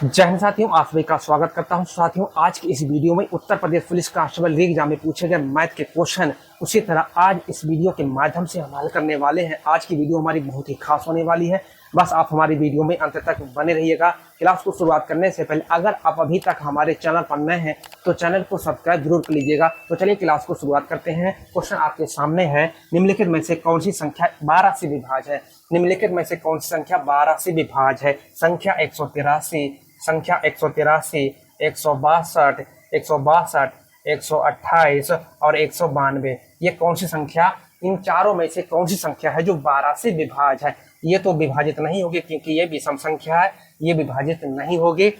जय हिंद साथियों, आप सभी का स्वागत करता हूं। साथियों, आज की इस वीडियो में उत्तर प्रदेश पुलिस कांस्टेबल री एग्जाम में पूछे गए मैथ के क्वेश्चन उसी तरह आज इस वीडियो के माध्यम से हम हल करने वाले हैं। आज की वीडियो हमारी बहुत ही खास होने वाली है, बस आप हमारी वीडियो में अंत तक बने रहिएगा। क्लास को शुरुआत करने से पहले अगर आप अभी तक हमारे चैनल पर नए हैं तो चैनल को सब्सक्राइब जरूर कर लीजिएगा। तो चलिए क्लास को शुरुआत करते हैं। क्वेश्चन आपके सामने है, निम्नलिखित में से कौन सी संख्या 12 से विभाज्य है? निम्नलिखित में से कौन सी संख्या 12 से विभाज्य है? संख्या 183, संख्या 183, 162, 162, 128 और 192। ये कौन सी संख्या, इन चारों में से कौन सी संख्या है जो 12 से विभाज्य है? ये तो विभाजित नहीं होगी क्योंकि ये विषम संख्या है, ये विभाजित नहीं होगी।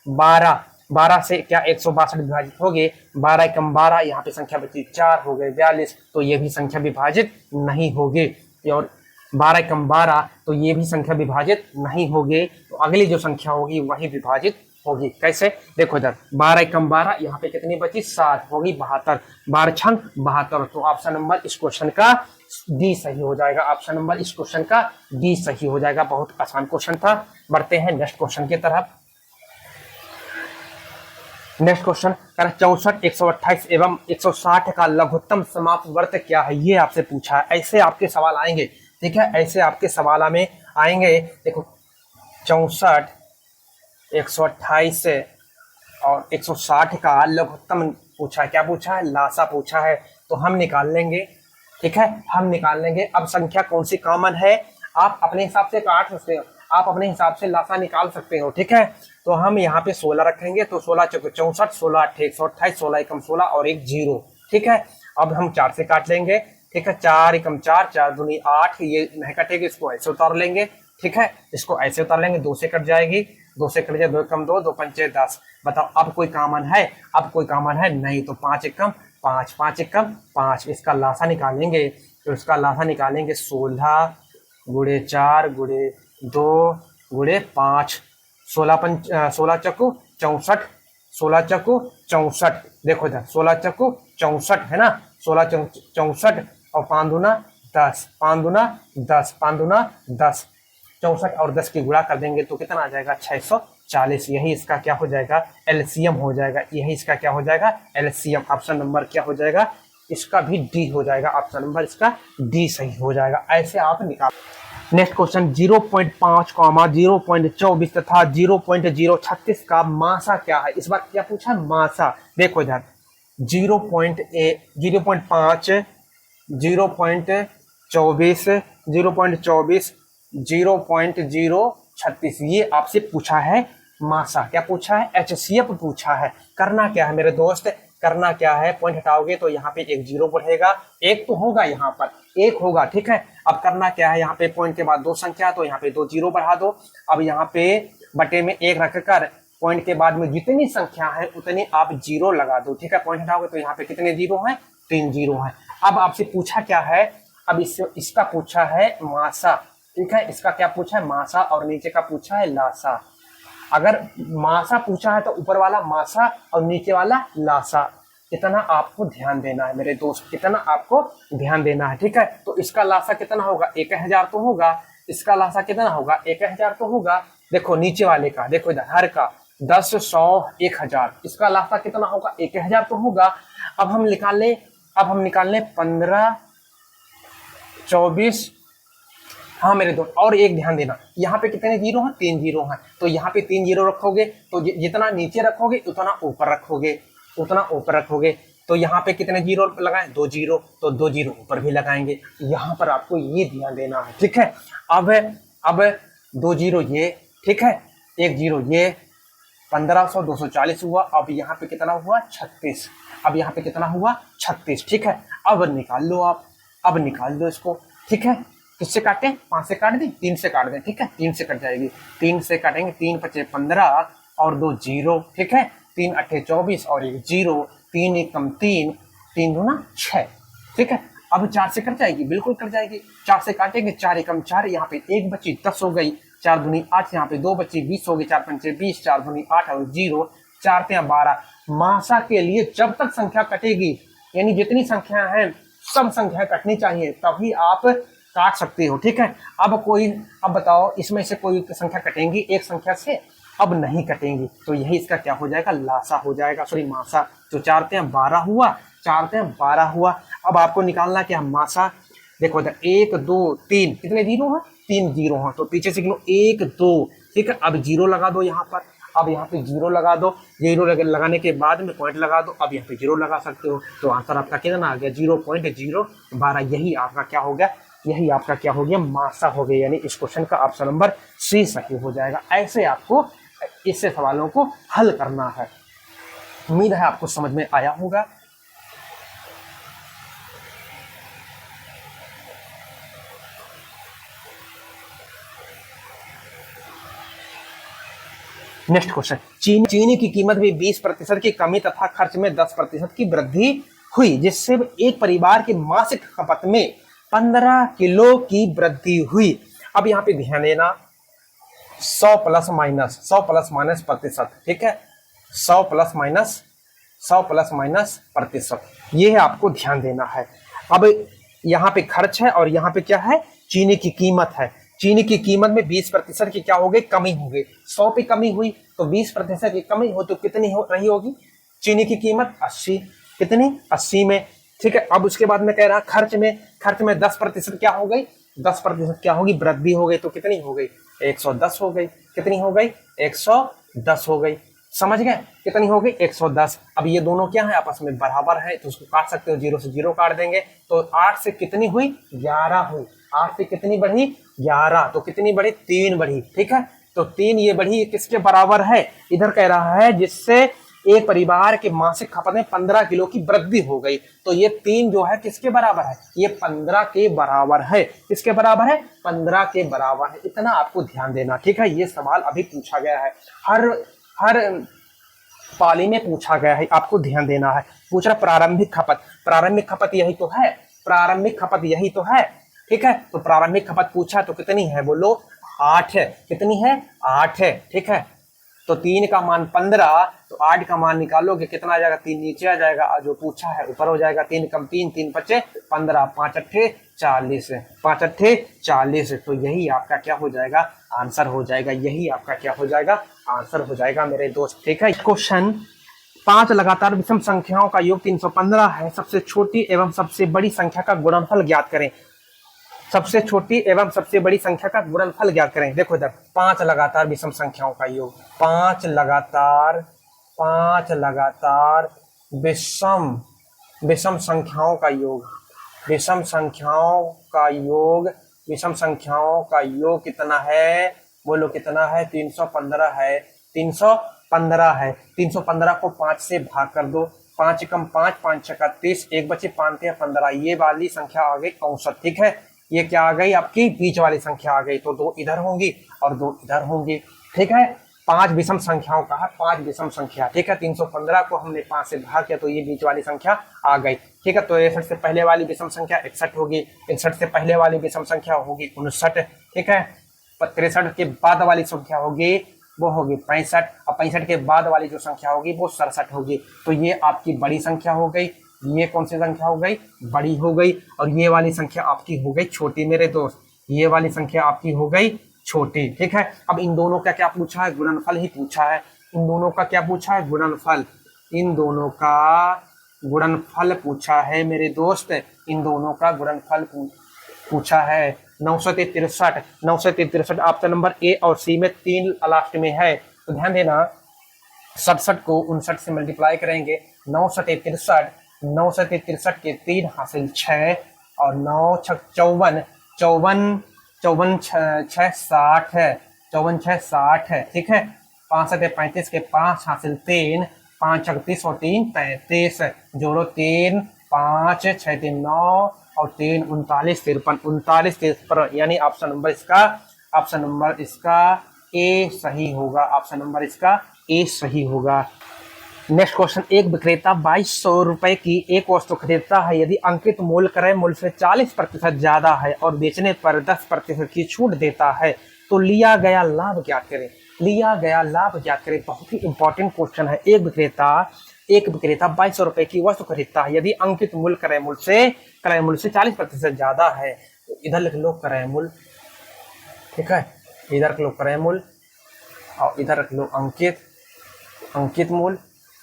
12 से क्या 162 विभाजित होगी? 12 एकम 12, यहाँ पे संख्या बची 4, हो गए 42, तो ये भी संख्या विभाजित नहीं होगी। और 12 एकम 12, तो ये भी संख्या विभाजित नहीं होगी। तो अगली जो संख्या होगी वही विभाजित होगी। कैसे? देखो इधर 12 एकम 12, यहाँ पे कितनी बची? 7, होगी 72, 12 छंग 72। तो ऑप्शन नंबर इस क्वेश्चन का डी सही हो जाएगा। ऑप्शन नंबर इस क्वेश्चन का डी सही हो जाएगा। बहुत आसान क्वेश्चन था। बढ़ते हैं नेक्स्ट क्वेश्चन की तरफ। नेक्स्ट क्वेश्चन 64, 128 एवं 160 का लघुत्तम समाप्त वर्त क्या है? ये आपसे पूछा है। ऐसे आपके सवाल आएंगे, ठीक है, ऐसे आपके सवाल में आएंगे। देखो 64, 128 और 160 का लघुत्तम पूछा है। क्या पूछा है? लासा पूछा है। तो हम निकाल लेंगे, ठीक है, हम निकाल लेंगे। अब संख्या कौन सी कॉमन है आप अपने हिसाब से काट सकते हो, आप अपने हिसाब से लासा निकाल सकते हो, ठीक है। तो हम यहाँ पे 16 रखेंगे, तो 16 चौके 64, 16 8 128, 16 एकम 16 और एक 0, ठीक है। अब हम 4 से काट लेंगे, ठीक है, 4 एकम 4, 4 दूनी 8, ये नहीं कटेगी, इसको ऐसे उतार लेंगे, ठीक है, इसको ऐसे उतार लेंगे, 2 से कट जाएगी, 2 से कट जाए, 2 एकम 2, 2 पंचे 10। बताओ अब कोई कॉमन है? अब कोई कॉमन है नहीं, तो 5 एकम 5, 5 एकम 5, इसका लासा निकालेंगे। तो इसका लासा निकालेंगे 16 गुणे 4 गुणे 2 गुणे 5, 16 चक्कू 64, 16 चक्कू 64। देखो इधर 16 चक्कू 64 है ना, 16 64 और 5 दूना 10, 5 दूना 10, 5 दूना 10, 64 और 10 की गुणा कर देंगे तो कितना आ जाएगा? 640। यही इसका क्या हो जाएगा? एलसीएम हो जाएगा। यही इसका क्या हो जाएगा? एलसीएम। ऑप्शन नंबर क्या हो जाएगा? इसका भी डी हो जाएगा। ऑप्शन नंबर इसका डी सही हो जाएगा। ऐसे आप निकाल। नेक्स्ट क्वेश्चन 0.5, 0.24 तथा 0.036 का मासा क्या है? इस बार क्या पूछा? मासा। देखो इधर 0.5, 0.24, 0.24, 0.036, ये आपसे पूछा है मासा। क्या पूछा है? एचसीएफ पूछा है। करना क्या है मेरे दोस्त? करना क्या है? पॉइंट हटाओगे तो यहाँ पे एक 0 बढ़ेगा, एक तो होगा, यहाँ पर एक होगा, ठीक है। अब करना क्या है? यहाँ पे पॉइंट के बाद 2 संख्या, तो यहाँ पे 2 0 बढ़ा दो। अब यहाँ पे बटे में 1 रखकर पॉइंट के बाद में जितनी संख्या है उतनी आप 0 लगा दो, ठीक है। पॉइंट हटाओगे तो यहाँ पे कितने 0 हैं? 3 0 हैं। अब आपसे पूछा क्या है? अब इसका पूछा है मासा, ठीक है। इसका क्या पूछा है? मासा, और नीचे का पूछा है लासा। अगर मासा पूछा है तो ऊपर वाला मासा और नीचे वाला लासा। इतना आपको ध्यान देना है मेरे दोस्त, इतना आपको ध्यान देना है, ठीक है। तो इसका लासा कितना होगा? 1000 तो होगा। इसका लासा कितना होगा? 1000 तो होगा। देखो नीचे वाले का, देखो इधर हर का 10, 100, 1000, इसका लासा कितना होगा? 1000 तो होगा। अब हम निकाल लें 15, 24। हाँ मेरे दोस्त, और एक ध्यान देना, यहाँ पे कितने 0 हैं? 3 0 हैं। तो यहाँ पे 3 0 रखोगे तो जितना नीचे रखोगे उतना ऊपर रखोगे, उतना ऊपर रखोगे। तो यहाँ पे कितने 0 लगाएं? 2 0, तो 2 0 ऊपर भी लगाएंगे। यहाँ पर आपको ये ध्यान देना है, ठीक है। अब 2 0 ये, ठीक है, 1 0 ये, 1500, 240 हुआ। अब यहाँ पे कितना हुआ? 36। अब यहाँ पे कितना हुआ? 36, ठीक है। अब निकाल लो आप, अब निकाल दो इसको, ठीक है। किससे काटें? 5 से काट दें, 3 से काट दें, ठीक है, 3 से कट जाएगी। 3 से काटेंगे, 3 5 15 और 2 0, ठीक है, 3 8 24 और एक 0, 3 एकम 3, 3 दूना 6, ठीक है। अब 4 से कट जाएगी, बिल्कुल कट जाएगी। 4 से काटेंगे, 4 एकम 4, यहाँ पे 1 बची 10 हो गई, 4 दूनी 8, यहाँ पे 2 बची 20 हो गई, 4 पंचे 20, 4 दूनी 8 और 0, 4 3 12। मासा के लिए जब तक संख्या कटेगी, यानी जितनी संख्या है सब संख्या कटनी चाहिए, तभी आप काट सकते हो, ठीक है। अब बताओ इसमें से कोई संख्या कटेंगी एक संख्या से? अब नहीं कटेंगी, तो यही इसका क्या हो जाएगा, लासा हो जाएगा, सॉरी मासा। तो 4 3 12 हुआ, 4 3 12 हुआ। अब आपको निकालना क्या, मासा। देखो इधर 1 2 3 कितने जीरो हैं, 3 जीरो हैं, तो पीछे से गिनो 1 2, ठीक है। अब जीरो लगा दो यहाँ पर, अब यहाँ पे जीरो लगा दो, जीरो लगाने के बाद में पॉइंट लगा दो, अब यहाँ पे जीरो लगा सकते हो। तो आंसर आपका कितना आ गया, 0.012। यही आपका क्या हो गया, यही आपका क्या हो गया, मासा हो गया। यानी इस क्वेश्चन का ऑप्शन नंबर सी सही हो जाएगा। ऐसे आपको इससे सवालों को हल करना है। उम्मीद है आपको समझ में आया होगा। नेक्स्ट क्वेश्चन, चीनी की कीमत में 20% की कमी तथा खर्च में 10% की वृद्धि हुई, जिससे एक परिवार की मासिक खपत में 15 किलो की वृद्धि हुई। अब यहाँ पे ध्यान देना, 100 प्लस माइनस प्रतिशत, ठीक है, 100 प्लस माइनस प्रतिशत, ये आपको ध्यान देना है। अब यहाँ पे खर्च है और यहाँ पे क्या है, चीनी की कीमत है। चीनी की कीमत में 20% की क्या हो गई, कमी हो गई। 100 पे कमी हुई तो 20% की कमी हो तो कितनी हो रही होगी, चीनी की कीमत 80, कितनी 80 में, ठीक है। अब उसके बाद में कह रहा खर्च में 10% क्या हो गई, 10% क्या होगी, वृद्धि हो गई, तो कितनी हो गई, 110 हो गई। कितनी हो गई, 110 हो गई। समझ गए, कितनी हो गई, 110। अब ये दोनों क्या है, आपस में बराबर है, तो उसको काट सकते हो, 0 से 0 काट देंगे, तो 8 से कितनी हुई, 11 हुई। 8 से कितनी बढ़ी, 11, तो कितनी बढ़ी, 3 बढ़ी, ठीक है। तो 3 ये बढ़ी, किसके बराबर है, इधर कह रहा है जिससे एक परिवार के मासिक खपत में 15 किलो की वृद्धि हो गई। तो ये 3 जो है किसके बराबर है, ये 15 के बराबर है। किसके बराबर है, 15 के बराबर है। इतना आपको ध्यान देना, ठीक है। ये सवाल अभी पूछा गया है, हर पाली में पूछा गया है, आपको ध्यान देना है। पूछ रहा प्रारंभिक खपत यही तो है, प्रारंभिक खपत यही तो है, ठीक है। तो प्रारंभिक खपत पूछा तो कितनी है, बोलो 8 है। कितनी है, 8 है, ठीक है। तो 3 का मान 15, तो 8 का मान निकालोगे कितना आ जाएगा, 3 नीचे आ जाएगा, जो पूछा है ऊपर हो जाएगा। 3 कम 3, 3 बचे 15, 5 अट्ठे 40, 5 अट्ठे 40। तो यही आपका क्या हो जाएगा, आंसर हो जाएगा। यही आपका क्या हो जाएगा, आंसर हो जाएगा मेरे दोस्त, ठीक है। क्वेश्चन, 5 लगातार विषम संख्याओं का योग 315 है। सबसे छोटी एवं सबसे बड़ी संख्या का गुणनफल ज्ञात करें। सबसे छोटी एवं सबसे बड़ी संख्या का गुणनफल ज्ञात करें। देखो इधर 5 लगातार विषम संख्याओं का योग, 5 लगातार विषम संख्याओं का योग, विषम संख्याओं का योग कितना है, बोलो कितना है, 315 है। 315 है। 315 को 5 से भाग कर दो, 5 कम 5, 5 छक्का 30, 1 बचे 5 15। ये वाली संख्या आ गई औसत, ठीक है। ये क्या आ गई, आपकी बीच वाली संख्या आ गई, तो 2 इधर होंगी और 2 इधर होंगी, ठीक है। 5 विषम संख्याओं का है, 5 विषम संख्या, ठीक है। 315 को हमने 5 से भाग किया तो ये बीच वाली संख्या आ गई, ठीक है। तो 61 से पहले वाली विषम संख्या 61 होगी, 61 से पहले वाली विषम संख्या होगी 59, ठीक है। 63 के बाद वाली संख्या होगी वो होगी 65, और 65 के बाद वाली जो संख्या होगी वो 67 होगी। तो ये आपकी बड़ी संख्या हो गई, ये कौन सी संख्या हो गई, बड़ी हो गई, और ये वाली संख्या आपकी हो गई छोटी मेरे दोस्त, ये वाली संख्या आपकी हो गई छोटी, ठीक है। अब इन दोनों का क्या पूछा है, गुणनफल ही पूछा है। इन दोनों का क्या पूछा है, गुणनफल। इन दोनों का गुणनफल पूछा है मेरे दोस्त, इन दोनों का गुणनफल पूछा है। 963 ऑप्शन नंबर ए और सी में 3 लास्ट में है, तो ध्यान देना। 67 को 59 से मल्टीप्लाई करेंगे, 963 के 3 हासिल 6, और 9 छक 54, 54 6 60 है, 54 6 60 है, ठीक है। 5 35 के 5 हासिल 3, 5 36 और 3 33, जोड़ो 3 5 6 3 9 और 3 39 53, यानी ऑप्शन नंबर इसका ए सही होगा। ऑप्शन नंबर इसका ए सही होगा। नेक्स्ट क्वेश्चन, एक विक्रेता 2200 रुपए की एक वस्तु खरीदता है। यदि अंकित मूल्य क्रय मूल्य से 40% ज्यादा है और बेचने पर 10% की छूट देता है, तो लिया गया लाभ ज्ञात करें। बहुत ही इंपॉर्टेंट क्वेश्चन है। एक विक्रेता 2200 रुपए की वस्तु खरीदता है। यदि अंकित मूल्य क्रय मूल्य से 40% ज्यादा है, तो इधर लिख लो क्रय मूल्य, ठीक है। इधर लिख लो क्रय मूल्य, और इधर रख लो अंकित मूल्य,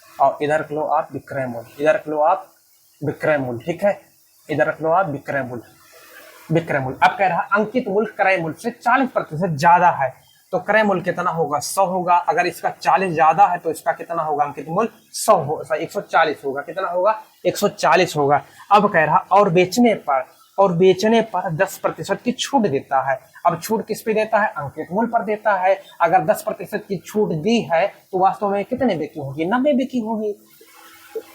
और इधर रख लो आप विक्रय मूल्य, इधर रख लो आप विक्रय मूल्य, ठीक है, इधर रख लो आप विक्रय मूल्य। अब कह रहा है अंकित मूल्य क्रय मूल्य से 40% ज्यादा है, तो क्रय मूल्य कितना होगा 100 होगा। अगर इसका 40 ज्यादा है तो इसका कितना होगा अंकित मूल्य 140 होगा। कितना होगा 140 होगा। अब कह रहा और बेचने पर 10% की छूट देता है। अब छूट किस पे देता है, अंकित मूल्य पर देता है। अगर 10% की छूट दी है तो वास्तव में कितने बिक्री होगी, 90 बिक्री होगी।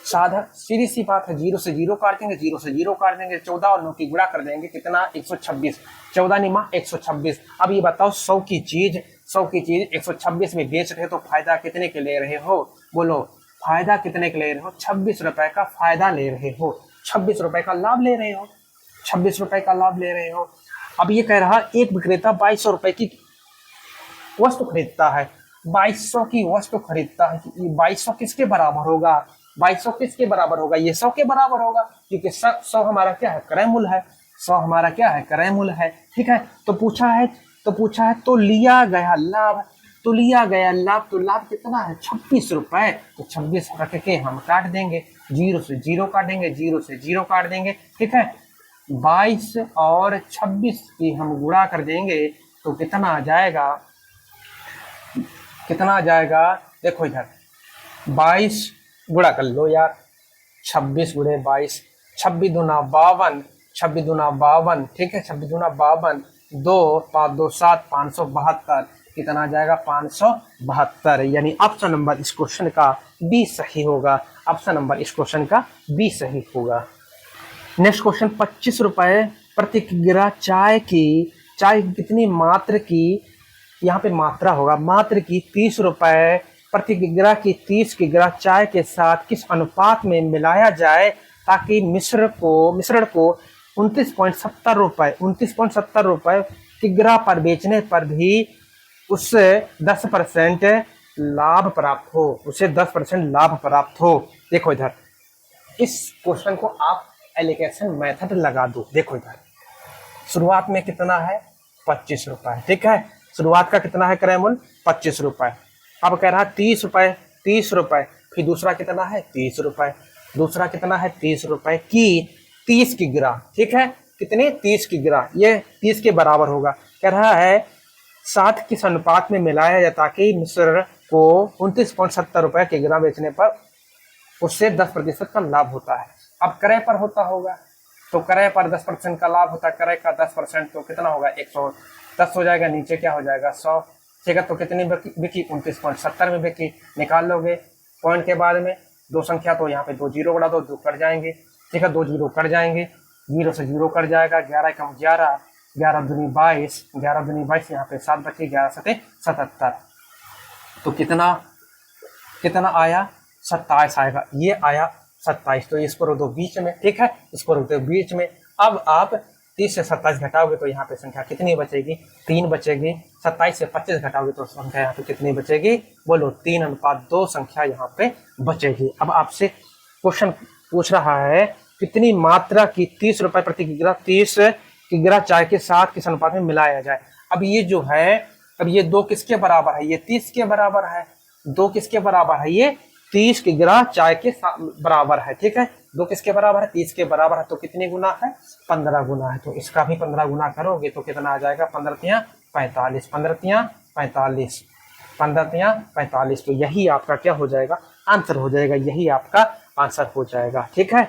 साधारण सीधी सी बात है, 0 से 0 काट देंगे, 0 से 0 काट देंगे, 14 और 9 की गुणा कर देंगे, कितना 126, 14 निमा 126। अब ये बताओ 100 की चीज 126 में बेच रहे हो तो फायदा कितने के ले रहे हो, बोलो फायदा कितने के ले रहे हो, 26 रुपए का फायदा ले रहे हो, 26 रुपए का लाभ ले रहे हो, 26 रुपए का लाभ ले रहे हो। अब ये कह रहा एक विक्रेता 2200 रुपए की वस्तु खरीदता है, 2200 की वस्तु खरीदता है। 2200 किसके बराबर होगा, 2200 किसके बराबर होगा, ये 100 के बराबर होगा, क्योंकि 100 हमारा क्या है, क्रय मूल्य है। 100 हमारा क्या है, क्रय मूल्य है। ठीक है, तो पूछा है तो लिया गया लाभ, तो लाभ कितना है 26 रुपए। तो 26 रख के हम काट देंगे, 0 से 0 काटेंगे, 0 से 0 काट देंगे। ठीक है, 22 और 26 की हम गुणा कर देंगे तो कितना आ जाएगा, देखो इधर 22 गुणा कर लो यार, 26 गुणे 22, 26 दूना 52, 26 दूना 52, ठीक है, 26 दूना 52, 2 5 2 7, 572, कितना आ जाएगा 572। यानी ऑप्शन नंबर इस क्वेश्चन का बी सही होगा, ऑप्शन नंबर इस क्वेश्चन का बी सही होगा। नेक्स्ट क्वेश्चन, 25 रुपए प्रति किग्रा चाय कितनी मात्र की, यहाँ पे मात्रा होगा, मात्र की 30 रुपए प्रति किग्रा की 30 किग्रा चाय के साथ किस अनुपात में मिलाया जाए ताकि मिश्रण को 29.70 रुपए किग्रा पर बेचने पर भी उससे 10% लाभ प्राप्त हो, देखो इधर इस क्वेश्चन को आप एलिगेशन मेथड लगा दो। देखो इधर शुरुआत में कितना है 25 रुपए, ठीक है, शुरुआत का कितना है क्रय मूल्य 25 रुपए। अब कह रहा है 30 रुपए, फिर दूसरा कितना है 30 रुपए, दूसरा कितना है 30 रुपए की 30 किग्रा, ठीक है, कितने 30 किग्रा, ये 30 के बराबर होगा। कह रहा है 60 किस अनुपात में मिलाया जाए ताकि मिश्रण को 29.70 रुपए किग्रा बेचने पर उससे 10% का लाभ होता है। अब क्रय पर होता होगा तो क्रय पर 10% का लाभ होता है, क्रय का 10% तो कितना होगा 110 हो जाएगा, नीचे क्या हो जाएगा 100, ठीक है, तो कितनी बिकी 29.70 में बिकी। निकाल लोगे पॉइंट के बाद में दो संख्या, तो यहाँ पे 2 जीरो बढ़ा दो, 2 कट जाएंगे, ठीक है, 2 जीरो कट जाएंगे, 0 से 0 कट जाएगा, 11 कम 11, 11 दूनी 22, 11 दूनी 22, यहाँ पे 7 बचे, 11 सते 77, तो कितना आया 27 आएगा, ये आया 27, तो इसको रख दो बीच में, ठीक है, इसको रख दो बीच में। अब आप 30 से 27 घटाओगे तो यहाँ पे संख्या कितनी बचेगी 3 बचेगी, 27 से 25 घटाओगे तो संख्या यहाँ पे कितनी बचेगी, बोलो 3:2 संख्या यहाँ पे बचेगी। अब आपसे क्वेश्चन पूछ रहा है कितनी मात्रा की 30 रुपए प्रति किग्रा 30 किग्रा चाय के साथ किस अनुपात में मिलाया जाए। अब ये जो है, अब ये 2 किसके बराबर है, ये 30 के बराबर है, 2 किसके बराबर है, ये 30 किग्रा चाय के बराबर है, ठीक है, 2 किसके बराबर है 30 के बराबर है, तो कितने गुना है 15 गुना है, तो इसका भी 15 गुना करोगे तो कितना आ जाएगा 15 तियां 45, 15 तियां 45, 15 तियां 45, तो यही आपका क्या हो जाएगा आंसर हो जाएगा, यही आपका आंसर हो जाएगा। ठीक है,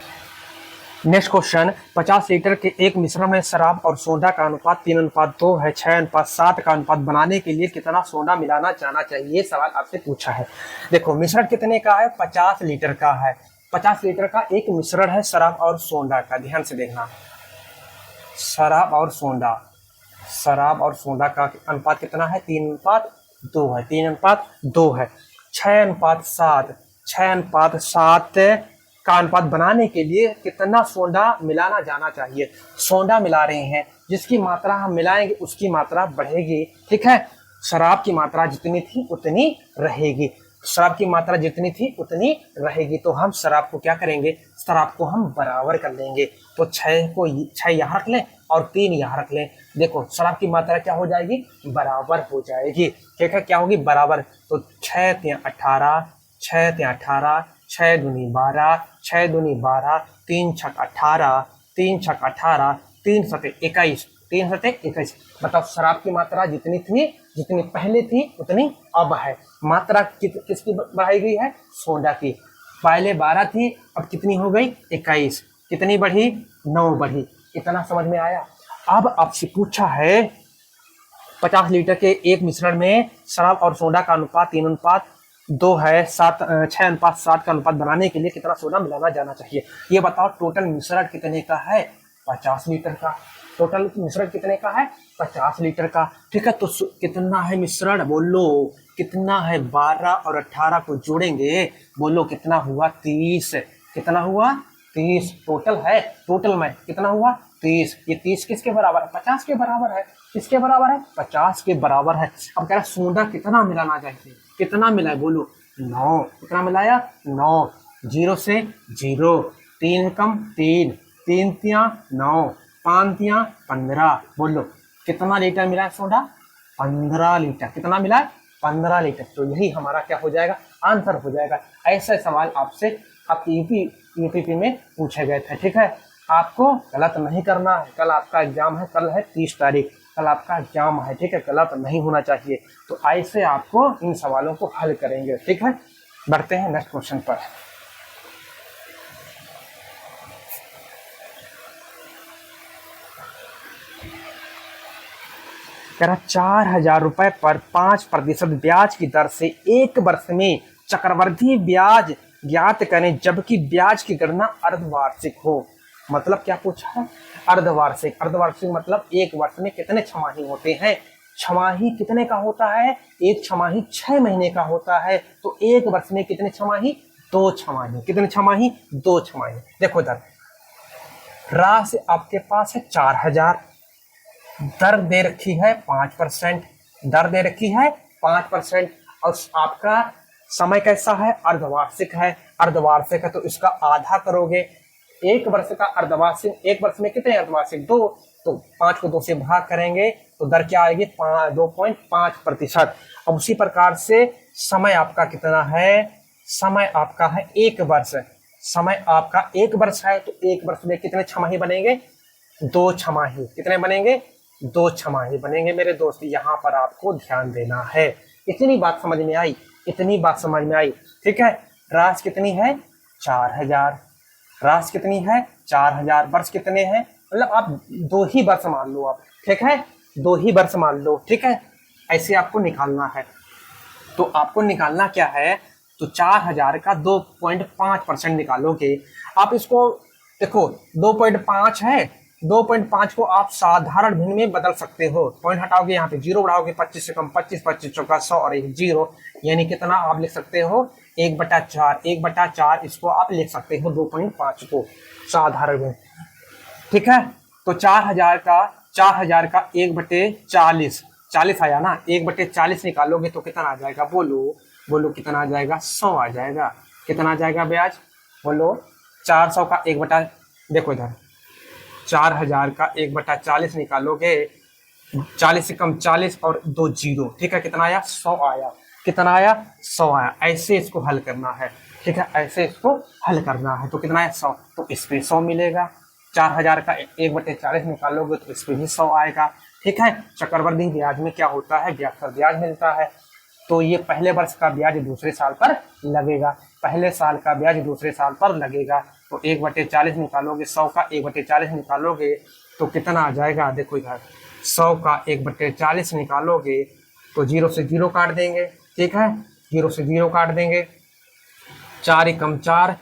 नेक्स्ट क्वेश्चन, 50 लीटर के एक मिश्रण में शराब और सोडा का अनुपात 3:2 है, 6:7 का अनुपात बनाने के लिए कितना सोडा मिलाना जाना चाहिए, ये सवाल आपसे पूछा है। देखो मिश्रण कितने का है 50 लीटर का है, 50 लीटर का एक मिश्रण है शराब और सोडा का, ध्यान से देखना, शराब और सोडा का अनुपात कितना है 3:2 है, 3:2 है, 6:7 का अनुपात बनाने के लिए कितना सोडा मिलाना जाना चाहिए। सोडा मिला रहे हैं, जिसकी मात्रा हम मिलाएंगे उसकी मात्रा बढ़ेगी, ठीक है, शराब की मात्रा जितनी थी उतनी रहेगी। शराब की मात्रा जितनी थी उतनी रहेगी, तो हम शराब को क्या करेंगे, शराब को हम बराबर कर लेंगे। तो 6 यहाँ रख लें और 3 यहाँ रख लें। देखो शराब की मात्रा क्या हो जाएगी, बराबर हो जाएगी। ठीक है, क्या होगी, बराबर। तो 6 तिया 18, 6 तिया 18, 6 दूनी 12, 6 दूनी 12, 3 छक 18, 3 छक 18, 3 सते 21, 3 सते 21। मतलब शराब की मात्रा जितनी थी, जितनी पहले थी उतनी अब है। मात्रा किसकी बढ़ाई गई है, सोडा की। पहले 12 थी, अब कितनी हो गई, 21। कितनी बढ़ी, 9 बढ़ी। इतना समझ में आया। अब आपसे पूछा है 50 लीटर के एक मिश्रण में शराब और सोडा का अनुपात 3:2 है, 6:7 का अनुपात बनाने के लिए कितना सोडा मिलाना जाना चाहिए। ये बताओ टोटल मिश्रण कितने का है, 50 लीटर का। टोटल मिश्रण कितने का है, 50 लीटर का। ठीक है, तो कितना है मिश्रण, बोलो कितना है, 12 और 18 को जोड़ेंगे, बोलो कितना हुआ, 30। कितना हुआ, 30 टोटल है। टोटल में कितना हुआ, 30। ये 30 किसके बराबर है, 50 के बराबर है। किसके बराबर है, 50 के बराबर है। अब कह रहा सोडा कितना मिलाना चाहिए, कितना मिला, बोलो 9। कितना मिलाया, 9। 0 से 0, 3 कम 3, 3 तिया 9, 5 तिया 15। बोलो कितना लीटर मिला है सोडा, 15 लीटर। कितना मिला है, 15 लीटर। तो यही हमारा क्या हो जाएगा, आंसर हो जाएगा। ऐसे सवाल आपसे आपकी यूपीपी में पूछे गए थे। ठीक है, आपको गलत नहीं करना है। कल आपका एग्जाम है, कल है 30 तारीख, कल आपका एग्जाम है। ठीक है, गलत नहीं होना चाहिए। तो ऐसे आपको इन सवालों को हल करेंगे। ठीक है, बढ़ते हैं नेक्स्ट क्वेश्चन पर। कह रहा 4,000 रुपए पर 5% ब्याज की दर से एक वर्ष में चक्रवृद्धि ब्याज ज्ञात करें, जबकि ब्याज की गणना अर्धवार्षिक हो। मतलब क्या पूछा है, अर्धवार्षिक। अर्धवार्षिक मतलब एक वर्ष में कितने छमाही होते हैं। छमाही कितने का होता है, एक छमाही 6 महीने का होता है। तो एक वर्ष में कितने छमाही, 2 छमाही। कितने छमाही, 2 छमाही। देखो इधर राशि आपके पास है 4,000, दर दे रखी है 5%, दर दे रखी है 5%, और आपका समय कैसा है, अर्धवार्षिक है। अर्धवार्षिक है तो इसका आधा करोगे। एक वर्ष का अर्धवार्षिक, एक वर्ष में कितने अर्धवार्षिक, 2। तो 5 को 2 से भाग करेंगे तो दर क्या आएगी, 2.5%। अब उसी प्रकार से समय आपका कितना है, समय आपका है 1 वर्ष। समय आपका 1 वर्ष है, तो 1 वर्ष में कितने छमाही बनेंगे, 2 छमाही। कितने बनेंगे, 2 छमाही बनेंगे मेरे दोस्त। यहाँ पर आपको ध्यान देना है। इतनी बात समझ में आई, इतनी बात समझ में आई। ठीक है, राशि कितनी है, 4,000। राशि कितनी है, 4,000। वर्ष कितने हैं, मतलब आप 2 ही वर्ष मान लो आप। ठीक है, 2 ही वर्ष मान लो। ठीक है, ऐसे आपको निकालना है। तो आपको निकालना क्या है, तो 4,000 का 2.5% निकालोगे आप। इसको देखो 2.5 है, 2.5 को आप साधारण भिन्न में बदल सकते हो। पॉइंट हटाओगे, यहाँ पे 0 बढ़ाओगे, 25 से कम 25, 25 चौका 100 और 1 0, यानी कितना आप लिख सकते हो, 1/4। 1/4 इसको आप लिख सकते हो 2.5 को साधारण भिन्न। ठीक है, तो 4,000 का 1/40, 40 आया ना, 1/40 निकालोगे तो कितना आ जाएगा, बोलो कितना आ जाएगा, 100 आ जाएगा। कितना आ जाएगा ब्याज, बोलो 400 का 1 देखो इधर 4,000 का 1/40 निकालोगे, 40 से कम 40 और 2 0। ठीक है, कितना आया, 100 आया। कितना आया, 100 आया। ऐसे इसको हल करना है। ठीक है, ऐसे इसको हल करना है। तो कितना है, 100। तो इस पे 100 मिलेगा। 4,000 का 1/40 निकालोगे तो इस पे भी 100 आएगा। ठीक है, चक्रवृद्धि ब्याज में क्या होता है, ब्याज पर ब्याज मिलता है। तो ये पहले वर्ष का ब्याज दूसरे साल पर लगेगा, पहले साल का ब्याज दूसरे साल पर लगेगा। तो 1/40 निकालोगे, 100 का 1/40 निकालोगे तो कितना आ जाएगा, देखो इधर 100 का 1/40 निकालोगे तो 0 से 0 काट देंगे। ठीक है, 0 से 0 काट देंगे, 4 एकम 4,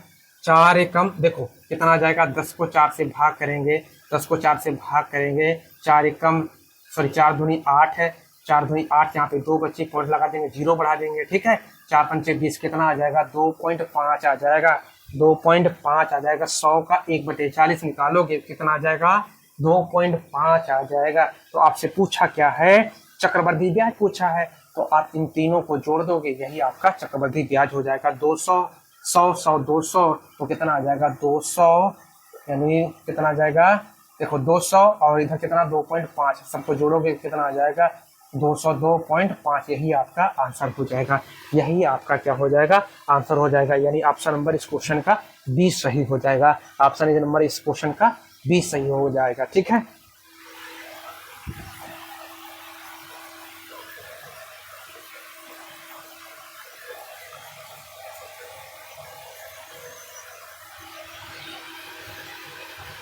4 एकम देखो कितना आ जाएगा, 10 को 4 से भाग करेंगे, 10 को 4 से भाग करेंगे, 4 एकम 4 दूनी 8 है, 4 दूनी 8, यहाँ पे 2 बच्चे पॉइंट लगा देंगे, 0 बढ़ा देंगे। ठीक है, 4 पंचे 20, कितना आ जाएगा, 2.5 आ जाएगा। 2.5 आ जाएगा। 100 का 1/40 निकालोगे कितना आ जाएगा, 2.5 आ जाएगा। तो आपसे पूछा क्या है, चक्रवृद्धि ब्याज पूछा है। तो आप इन तीनों को जोड़ दोगे, यही आपका चक्रवृद्धि ब्याज हो जाएगा। 200 100 100 200 तो कितना आ जाएगा 200, यानी कितना आ जाएगा देखो 200 और इधर कितना 2.5, सबको जोड़ोगे कितना आ जाएगा 202.5, यही आपका आंसर हो जाएगा। यही आपका क्या हो जाएगा आंसर हो जाएगा, यानी ऑप्शन नंबर इस क्वेश्चन का 20 सही हो जाएगा। ऑप्शन नंबर इस क्वेश्चन का 20 सही हो जाएगा। ठीक है,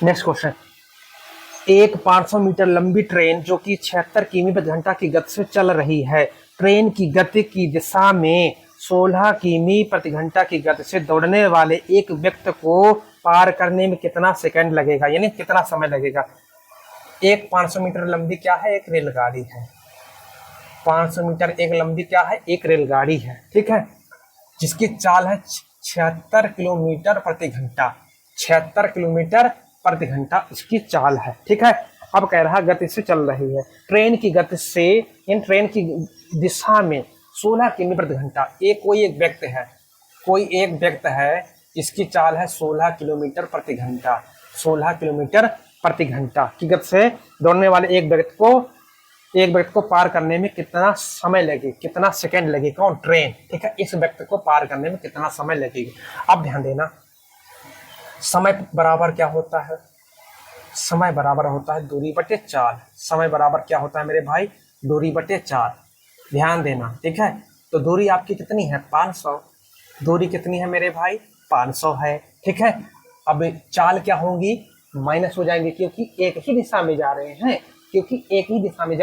नेक्स्ट क्वेश्चन। एक 500 मीटर लंबी ट्रेन जो कि 76 किमी प्रति घंटा की गति से चल रही है, ट्रेन की गति की दिशा में 16 किमी प्रति घंटा की गति से दौड़ने वाले एक व्यक्ति को पार करने में कितना सेकंड लगेगा, यानी कितना समय लगेगा। एक 500 मीटर लंबी क्या है, एक रेलगाड़ी है। 500 मीटर एक लंबी क्या है, एक रेलगाड़ी है। ठीक है, जिसकी चाल है 76 किलोमीटर प्रति घंटा, 76 किलोमीटर प्रति घंटा इसकी चाल है। ठीक है, अब कह रहा गति से चल रही है, ट्रेन की गति से इन ट्रेन की दिशा में 16 किमी प्रति घंटा। कोई एक व्यक्ति है, इसकी चाल है 16 किलोमीटर प्रति घंटा, 16 किलोमीटर प्रति घंटा की गति से दौड़ने वाले एक व्यक्ति को पार करने में कितना समय लगे, कितना सेकंड लगे, कौन ट्रेन। ठीक है, इस व्यक्ति को पार करने में कितना समय लगेगा। अब ध्यान देना, समय बराबर क्या होता है, समय बराबर होता है दूरी बटे चाल। समय बराबर क्या होता है मेरे भाई, दूरी बटे चाल। ध्यान देना, ठीक है। तो दूरी आपकी कितनी है 500, दूरी कितनी है मेरे भाई 500 है। ठीक है, अब चाल क्या होंगी, माइनस हो जाएंगे, क्योंकि एक ही दिशा में जा रहे हैं, क्योंकि एक ही दिशा में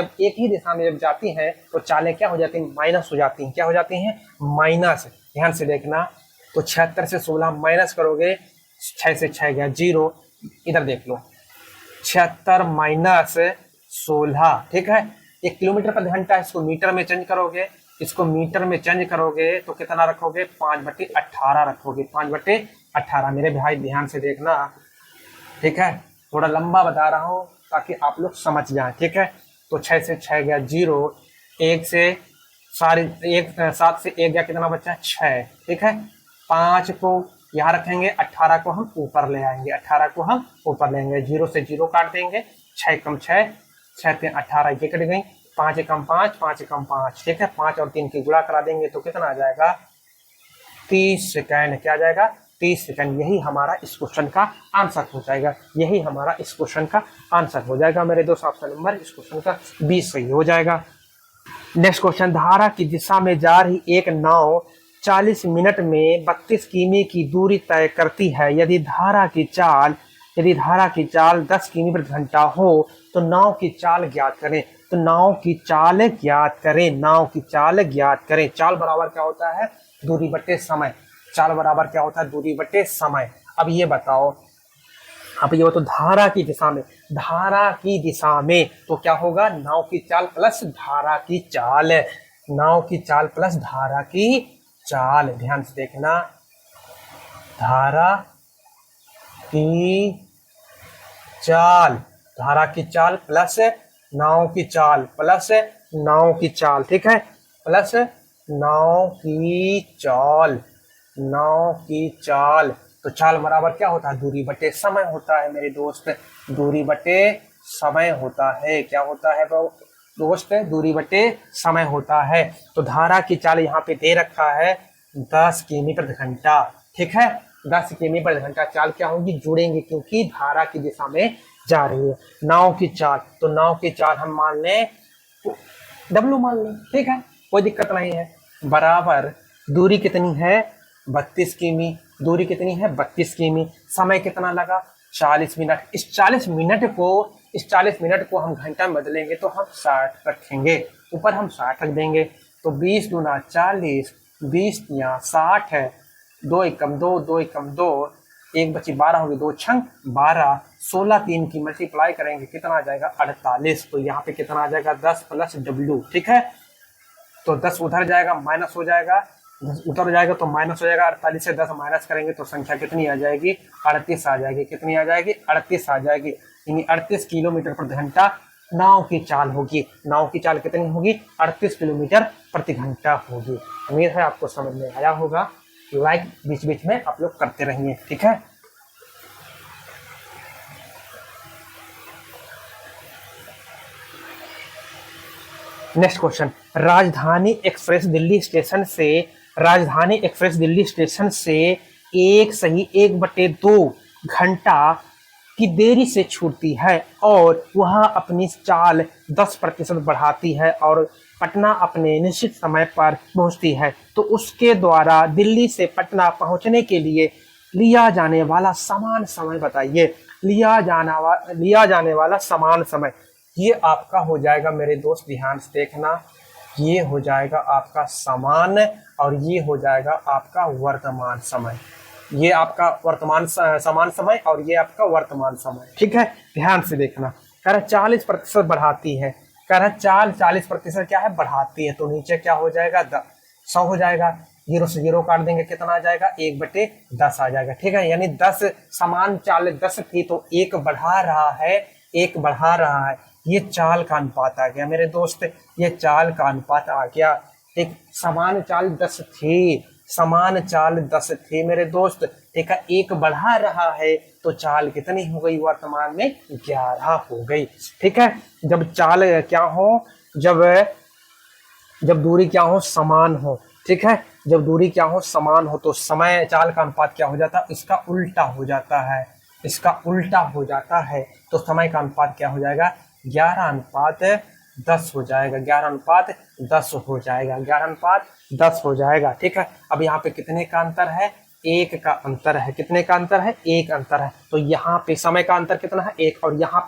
जब जाती हैं तो चालें क्या हो जाती हैं, माइनस हो जाती हैं। क्या हो जाती हैं, माइनस। ध्यान से देखना, तो 76 से 16 माइनस करोगे, 6 से 6 गया 0, इधर देख लो 76 माइनस 16। ठीक है, 1 किलोमीटर प्रति घंटा, इसको मीटर में चेंज करोगे, तो कितना रखोगे 5/18 रखोगे, 5/18। मेरे भाई ध्यान से देखना, ठीक है, थोड़ा लंबा बता रहा हूँ ताकि आप लोग समझ जाएं। ठीक है, तो 6 से 6 गया 0, 7 से 1 गया, कितना बचा 6। ठीक है, 5 को यहाँ रखेंगे, 18 को हम ऊपर ले आएंगे, 0 से 0 काट देंगे, 6 कम 6, 6 3 18, ये कट गई, 5 कम 5, 5 कम 5। ठीक है, 5 और 3 की गुणा करा देंगे तो कितना आ जाएगा 30 सेकेंड। क्या आ जाएगा 30 सेकेंड। यही हमारा इस क्वेश्चन का आंसर हो जाएगा, मेरे दोस्त। ऑप्शन नंबर इस क्वेश्चन का 20 सही हो जाएगा। नेक्स्ट क्वेश्चन, धारा की दिशा में जा रही एक नाव 40 मिनट में 32 किमी की दूरी तय करती है। यदि धारा की चाल 10 किमी प्रति घंटा हो तो नाव की चाल ज्ञात करें। चाल बराबर क्या होता है, दूरी बटे समय। अब ये बताओ, तो धारा की दिशा में तो क्या होगा, नाव की चाल प्लस धारा की चाल। ध्यान से देखना, धारा की चाल प्लस नाव की चाल। ठीक है, प्लस नाव की चाल। तो चाल बराबर क्या होता है, दूरी बटे समय होता है मेरे दोस्त, दूरी बटे समय होता है। क्या होता है दोस्त, दूरी बटे समय होता है। तो धारा की चाल यहाँ पे दे रखा है 10 किमी प्रति घंटा। ठीक है, 10 किमी प्रति घंटा। चाल क्या होगी, जुड़ेंगे, क्योंकि धारा की दिशा में जा रही है। नाव की चाल हम मान लें W मान लें। ठीक है, कोई दिक्कत नहीं है। बराबर दूरी कितनी है 32 किमी, समय कितना लगा 40 मिनट। इस 40 मिनट को हम घंटा में बदलेंगे तो हम 60 रखेंगे, ऊपर हम 60 रख देंगे। तो 20 दूना 40, 20 या 60 है, 2 एकम 2, 1 बची 12 होगी, 2 छंग 12, 16 3 की मल्टीप्लाई करेंगे, कितना आ जाएगा 48। तो यहाँ पे कितना आ जाएगा 10 प्लस W। ठीक है, तो 10 उधर जाएगा, माइनस हो जाएगा, 10 उधर जाएगा तो माइनस हो जाएगा। 48 से 10 माइनस करेंगे तो संख्या कितनी आ जाएगी, 38 आ जाएगी। कितनी आ जाएगी, 38 आ जाएगी। यानी 38 किलोमीटर प्रति घंटा नाव की चाल होगी। नाव की चाल कितनी होगी? 38 किलोमीटर प्रति घंटा होगी। उम्मीद है आपको समझ में आया होगा। लाइक बीच बीच में आप लोग करते रहिए, ठीक है। नेक्स्ट क्वेश्चन, राजधानी एक्सप्रेस दिल्ली स्टेशन से एक सही 1/2 घंटा की देरी से छूटती है और वह अपनी चाल 10% बढ़ाती है और पटना अपने निश्चित समय पर पहुंचती है, तो उसके द्वारा दिल्ली से पटना पहुंचने के लिए लिया जाने वाला समान समय बताइए। लिया जाने वाला समान समय, ये आपका हो जाएगा मेरे दोस्त, ध्यान से देखना, ये हो जाएगा आपका समान और ये हो जाएगा आपका वर्तमान समय। ये आपका वर्तमान समान समय और ये आपका वर्तमान समय, ठीक है। ध्यान से देखना, कह रहा 40% बढ़ाती है, कह रहा चाल 40% क्या है? बढ़ाती है। तो नीचे क्या हो जाएगा? 100 हो जाएगा। 0 से 0 काट देंगे, कितना आ जाएगा? 1/10 आ जाएगा, ठीक है। यानी 10 समान चाल 10 थी तो 1 बढ़ा रहा है, 1 बढ़ा रहा है। ये चाल का अनुपात आ गया मेरे दोस्त, ये चाल का अनुपात आ गया। एक समान चाल 10 थी, समान चाल 10 थी मेरे दोस्त, ठीक है। 1 बढ़ा रहा है तो चाल कितनी हो गई? वर्तमान में 11 हो गई, ठीक है। जब चाल क्या हो, जब दूरी क्या हो? समान हो, ठीक है। जब दूरी क्या हो? समान हो तो समय चाल का अनुपात क्या हो जाता है? इसका उल्टा हो जाता है, इसका उल्टा हो जाता है। तो समय का अनुपात क्या हो जाएगा? 11:10 हो जाएगा, 11:10 हो जाएगा, 11:10 हो जाएगा, ठीक है। अब यहाँ पे कितने का अंतर है? 1 का अंतर है। कितने का अंतर है? 1 अंतर है। तो यहाँ पे समय का अंतर कितना है? 1। और यहाँ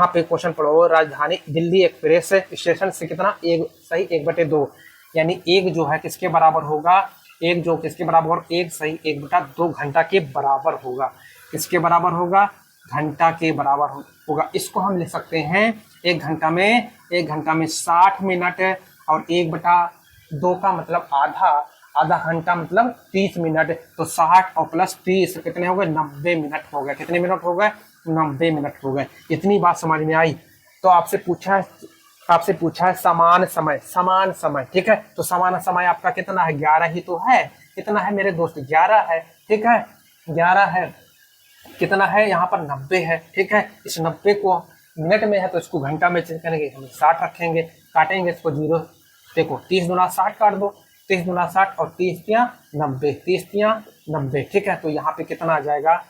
पे क्वेश्चन पढ़ो, राजधानी दिल्ली एक्सप्रेस स्टेशन से कितना? 1 सही 1/2, यानी 1 जो है किसके बराबर होगा? 1 जो किसके बराबर? 1 सही 1/2 घंटा के बराबर होगा। किसके बराबर होगा? घंटा के बराबर होगा। इसको हम लिख सकते हैं 1 घंटा में 60 मिनट और 1/2 का मतलब आधा घंटा मतलब 30 मिनट। तो 60 और प्लस 30 कितने हो गए? 90 मिनट हो गए। कितने मिनट हो गए? 90 मिनट हो गए। इतनी बात समझ में आई। तो आपसे पूछा है समान समय, ठीक है। तो समान समय आपका कितना है? 11 ही तो है। कितना है मेरे दोस्त? 11 है, ठीक है, 11 है। कितना है यहाँ पर? 90 है, ठीक है। इस 90 को मिनट में है तो इसको घंटा में चेंज करेंगे, हम 60 रखेंगे, काटेंगे इसको 0। देखो 30 दूना 60 काट दो, 30 दूना 60 और 30 तियां 90, 30 तियां 90, ठीक है। तो यहाँ पे कितना आ जाएगा?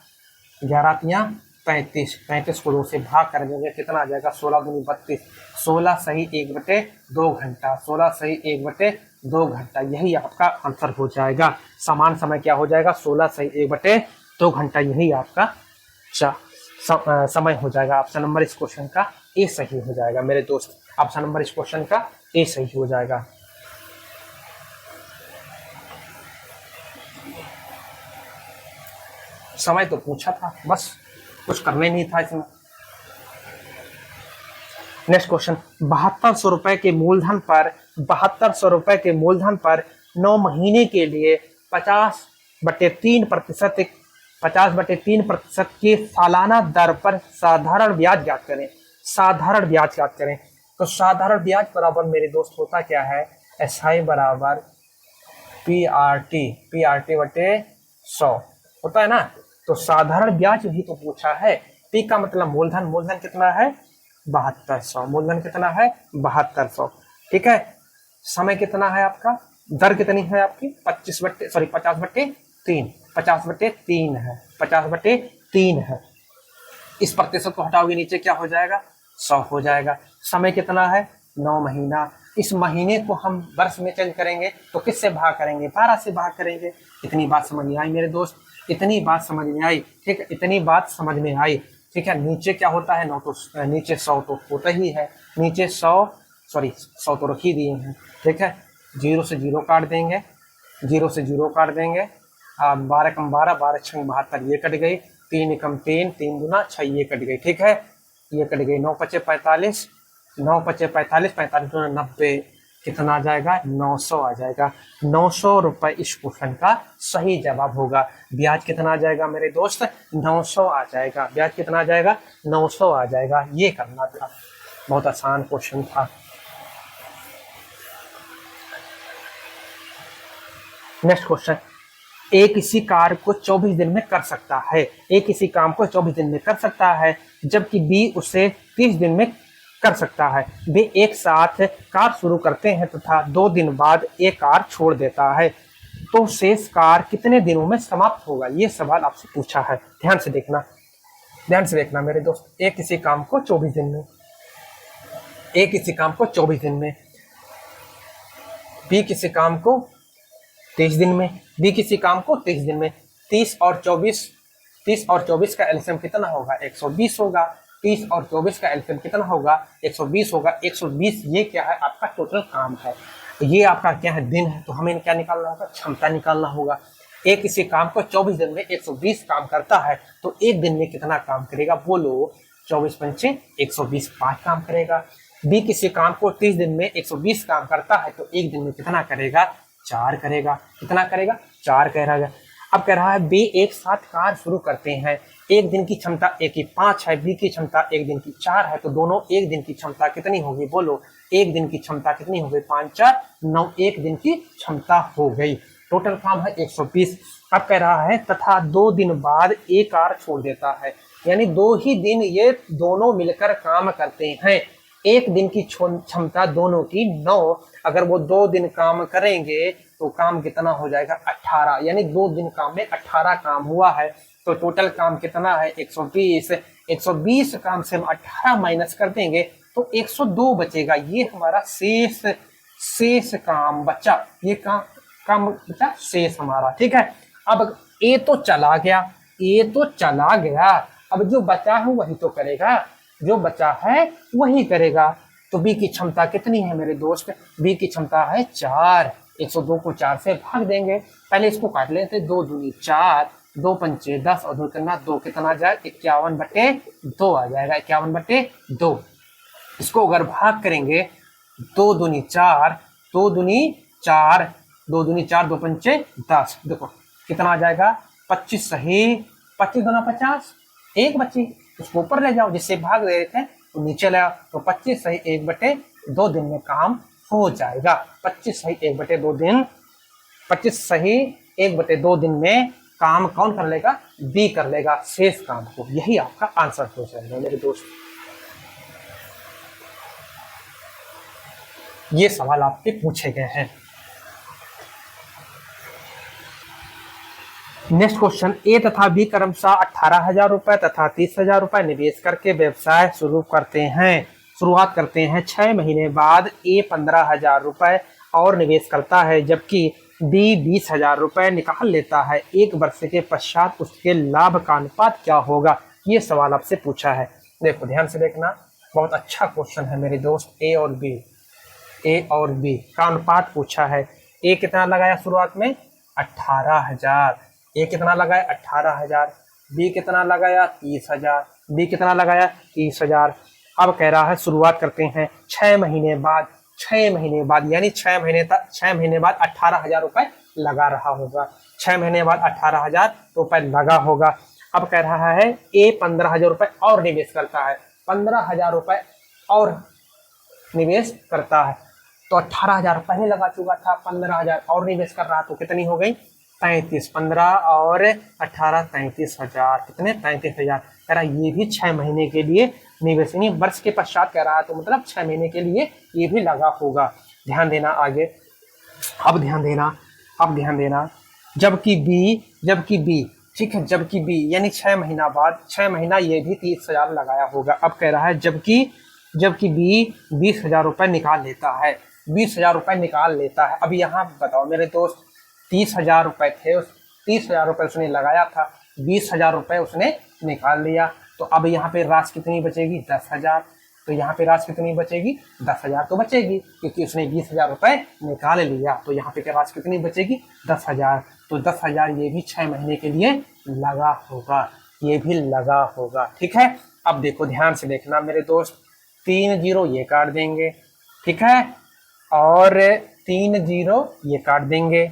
11 तियां 35, 35 को 2 से भाग कर देंगे, कितना आ जाएगा? 16 दूनी 32, 16 सही 1/2 घंटा, 16 सही 1/2 घंटा। यही आपका आंसर हो जाएगा। समान समय क्या हो जाएगा? 16 सही 1/2 घंटा, यही आपका समय हो जाएगा। ऑप्शन नंबर इस क्वेश्चन का ए सही हो जाएगा मेरे दोस्त। ऑप्शन नंबर इस क्वेश्चन का ए सही हो जाएगा। समय तो पूछा था, बस कुछ करने नहीं था इसमें। नेक्स्ट क्वेश्चन, 7200 रुपए के मूलधन पर 9 महीने के लिए 50/3% की सालाना दर पर साधारण ब्याज ज्ञात करें। तो साधारण ब्याज बराबर मेरे दोस्त होता क्या है? SI बराबर PRT बटे 100 होता है ना। तो साधारण ब्याज ही तो पूछा है। P का मतलब मूलधन कितना है? 7200। मूलधन कितना है? 7200, ठीक है। समय कितना है आपका? दर कितनी है आपकी? 50/3 है, 50/3 है। इस प्रतिशत को हटाओगे नीचे क्या हो जाएगा? 100 हो जाएगा। समय कितना है? 9 महीना। इस महीने को हम वर्ष में चेंज करेंगे तो किससे भाग करेंगे? 12 से भाग करेंगे। इतनी बात समझ में आई मेरे दोस्त? इतनी बात समझ में आई, ठीक है, इतनी बात समझ में आई, ठीक है। नीचे क्या होता है? 9 तो नीचे 100 तो होता ही है, नीचे 100 तो रख ही दिए हैं, ठीक है। 0 से 0 काट देंगे, 0 से 0 काट देंगे। 12 कम 12, 12 छंग 72, ये कट गई। 3 कम 3, 3 दूना 6, ये कट गई, ठीक है, ये कट गई। 9 पचे 45, 9 पचे 45, 45 दूना 90, कितना आ जाएगा? 900 आ जाएगा। 900 रुपए इस क्वेश्चन का सही जवाब होगा। ब्याज कितना आ जाएगा मेरे दोस्त? 900 आ जाएगा। ब्याज कितना आ जाएगा? 900 आ जाएगा। ये करना था, बहुत आसान क्वेश्चन था। नेक्स्ट क्वेश्चन, ए किसी कार्य को 24 दिन में कर सकता है, ए किसी काम को 24 दिन में कर सकता है, जबकि बी उसे 30 दिन में कर सकता है। वे एक साथ कार्य शुरू करते हैं तथा 2 दिन बाद एक कार्य छोड़ देता है, तो शेष कार्य कितने दिनों में समाप्त होगा? ये सवाल आपसे पूछा है। ध्यान से देखना मेरे दोस्त। ए किसी काम को 24 दिन में, ए किसी काम को 24 दिन में, बी किसी काम को 30 दिन में, बी किसी काम को 30 दिन में। 30 और 24 का एलसीएम कितना होगा? 120 होगा। 30 और 24 का एलसीएम कितना होगा? 120 होगा। 120 ये क्या है? आपका टोटल काम है। ये आपका क्या है? दिन है। तो हमें क्या निकालना होगा? क्षमता निकालना होगा। एक किसी काम को 24 दिन में 120 काम करता है, तो एक दिन में कितना काम करेगा? बोलो। 24 पंचे 120, 5 काम करेगा। बी किसी काम को 30 दिन में 120 काम करता है, तो एक दिन में कितना करेगा? 4 करेगा। कितना करेगा? 4 करेगा। अब कह रहा है बी एक साथ कार्य शुरू करते हैं, एक दिन की क्षमता ए की 5 है, बी की क्षमता एक दिन की 4 है, तो दोनों एक दिन की क्षमता कितनी होगी? बोलो। एक दिन की क्षमता कितनी हो गई? 5 4 9, एक दिन की क्षमता हो गई। टोटल काम है 120। अब कह रहा है तथा 2 दिन बाद एक कार्य छोड़ देता है, यानी 2 ही दिन ये दोनों मिलकर काम करते हैं। एक दिन की क्षमता दोनों की 9, अगर वो 2 दिन काम करेंगे तो काम कितना हो जाएगा? 18, यानी 2 दिन काम में 18 काम हुआ है। तो टोटल काम कितना है? 120। 120 काम से हम 18 माइनस कर देंगे तो 102 बचेगा। ये हमारा शेष काम बचा। ये काम बचा शेष हमारा। ठीक है। अब ए तो चला गया, अब जो बचा है वही तो करेगा, जो बचा है वही करेगा। तो बी की क्षमता कितनी है मेरे दोस्त? बी की क्षमता है 4। 102 को 4 से भाग देंगे। पहले इसको काट लेते। 2 दूनी 4, 2 पंचे 10 और 2 करना 2, कितना आ जाए? 51/2 आ जाएगा। 51/2। इसको अगर भाग करेंगे 2 दूनी 4, 2 दूनी 4, 2 दूनी 4, 2 पंचे 10, देखो कितना आ जाएगा? 25 सही। 25 दूना 50, 1 बची, उसको ऊपर ले जाओ, जिससे भाग दे रहे थे तो नीचे ले आओ। तो 25 सही 1/2 दिन में काम हो जाएगा। 25 सही 1/2 दिन, 25 सही 1/2 दिन में काम कौन कर लेगा? बी कर लेगा शेष काम को। यही आपका आंसर हो जाएगा मेरे दोस्त। ये सवाल आपके पूछे गए हैं। नेक्स्ट क्वेश्चन, ए तथा बी क्रमशः 18,000 रुपए तथा 30,000 रुपए निवेश करके व्यवसाय शुरुआत करते हैं। 6 महीने बाद ए 15,000 रुपए और निवेश करता है, जबकि बी 20,000 रुपए निकाल लेता है। 1 वर्ष के पश्चात उसके लाभ का अनुपात क्या होगा? ये सवाल आपसे पूछा है। देखो ध्यान से देखना, बहुत अच्छा क्वेश्चन है मेरे दोस्त। ए और बी का अनुपात पूछा है। ए कितना लगाया शुरुआत में? 18,000। ए कितना लगाया? 18,000। बी कितना लगाया? 30,000। बी कितना लगाया? 30,000। अब कह रहा है शुरुआत करते हैं 6 महीने बाद। 6 महीने बाद यानी 6 महीने बाद 18,000 रुपए लगा रहा होगा। 6 महीने बाद 18,000 रुपए लगा होगा। अब कह रहा है ए 15,000 रुपए और निवेश करता है। 15,000 रुपए और निवेश करता है, तो 18,000 पहले लगा चुका था, 15,000 और निवेश कर रहा, तो कितनी हो गई? 33। 15 और 18 33,000। कितने? 33,000। कह रहा ये भी 6 महीने के लिए निवेश, यानी वर्ष के पश्चात कह रहा है, तो मतलब 6 महीने के लिए ये भी लगा होगा। ध्यान देना आगे। अब ध्यान देना, जबकि बी ठीक है, जबकि बी यानी 6 महीना बाद, 6 महीना ये भी 30,000 लगाया होगा। अब कह रहा है जबकि बी 20,000 रुपए निकाल लेता है। 20,000 रुपए निकाल लेता है। अब यहाँ बताओ मेरे दोस्त, 30,000 रुपए थे, उस 30,000 रुपए उसने लगाया था, 20,000 रुपए उसने निकाल लिया, तो अब यहाँ पे राशि कितनी बचेगी? 10,000। तो यहाँ पे राशि कितनी बचेगी? 10,000 तो बचेगी, क्योंकि उसने 20,000 रुपए निकाल लिया। तो यहाँ पे क्या राशि कितनी बचेगी? 10,000। तो 10,000 ये भी 6 महीने के लिए लगा होगा, ये भी लगा होगा। ठीक है। अब देखो ध्यान से देखना मेरे दोस्त, 3 0 ये काट देंगे, ठीक है, और 3 0 ये काट देंगे,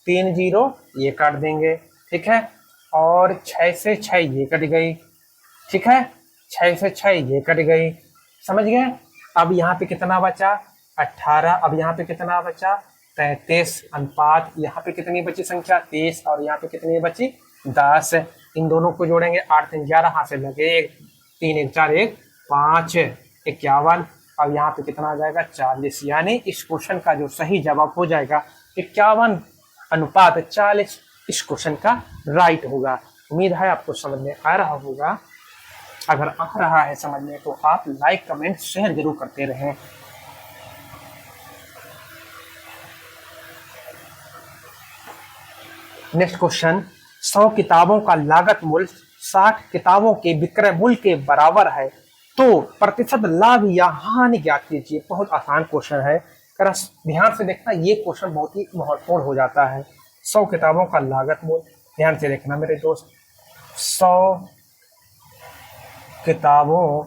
3 0 ये काट देंगे, ठीक है, और 6 से 6 ये कट गई, ठीक है, 6 से 6 ये कट गई, समझ गए। अब यहाँ पे कितना बचा 18, अब यहाँ पे कितना बचा 33, अनुपात यहाँ पे कितनी बची संख्या 30 और यहाँ पे कितनी बची 10। इन दोनों को जोड़ेंगे 8 3 11, हाथ से लगे 3 1 4 1 5 51। अब यहाँ पे कितना आ जाएगा 40, यानी इस क्वेश्चन का जो सही जवाब हो जाएगा 51 अनुपात 40 इस क्वेश्चन का राइट होगा। उम्मीद है आपको समझ में आ रहा होगा। अगर आ रहा है समझ में तो आप लाइक कमेंट शेयर जरूर करते रहें। नेक्स्ट क्वेश्चन, 100 किताबों का लागत मूल्य 60 किताबों के विक्रय मूल्य के बराबर है, तो प्रतिशत लाभ या हानि ज्ञात कीजिए। बहुत आसान क्वेश्चन है, अगर ध्यान से देखना ये क्वेश्चन बहुत ही महत्वपूर्ण हो जाता है। 100 किताबों का लागत मूल्य, ध्यान से देखना मेरे दोस्त, 100 किताबों,